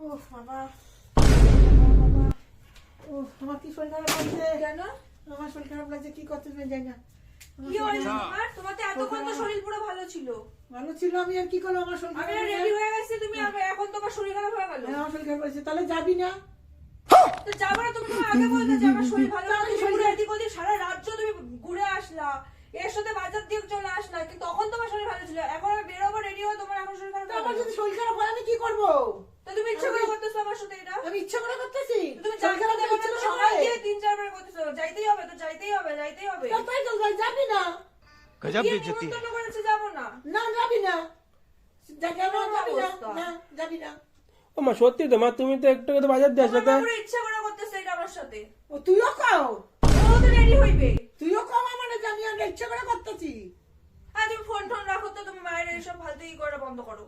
ও বাবা বাবা, ও আমার কি শরীর খারাপ লাগছে। কেন? আমার শরীর খারাপ লাগছে, কি করতে জানি না। কি হয়েছে তোমার? তোমার তো এতক্ষণ তো শরীর পুরো ভালো ছিল। ভালো ছিল, আমি আর কি করবো, আমার শরীর আমি খারাপ রেডি হয়ে গেছি, তুমি এখন তোমার শরীর খারাপ হয়ে গেল। আমার শরীর খারাপ লাগছে, তাহলে যাবি না? তো যাবো না, তুমি তো আগে বলতে যে আমার শরীর ভালো না, তুমি পুরো এদিক ওদিক সারা রাজ্য তুমি ঘুরে আসলা, এর সাথে বাজার দিয়ে চলে আসলা, কিন্তু তখন তোমার শরীর ভালো ছিল। এখন আমি বেরোবো রেডি হয়ে, তোমার এখন শরীর খারাপ। আমার যদি শরীর খারাপ হয় আমি কি করবো? তো তুমি ইচ্ছা করে করতেছো আমার সাথে এটা? আমি ইচ্ছা করে করতেছি? তুমি শরীর খারাপ হলে ইচ্ছা করে সবাই হয়? দিয়ে 3-4 বার করতেছো, যাইতেই হবে তো, যাইতেই হবে, যাইতেই হবে। তাই চল ভাই, যাবি না? गजब কে बेइज्जती है। নিমন্ত্রণ করেছে, যাবো না। না যাবি না, যাবি না, না যাবি না। ও মা সত্যি তো মা, তুমি তো একটু তো বাজার দিয়ে আসলে তোমার মা পুরো ইচ্ছা করে করতেছে এটা আমার সাথে। ও তুইও খাও, ও তো রেডি হইবে। তুইও খাও, মানে যে আমি ইচ্ছা করে করতেছি। আর তুমি ফোন টোন রাখো তো, তুমি মায়ের এইসব ফালতু ই করা বন্ধ করো।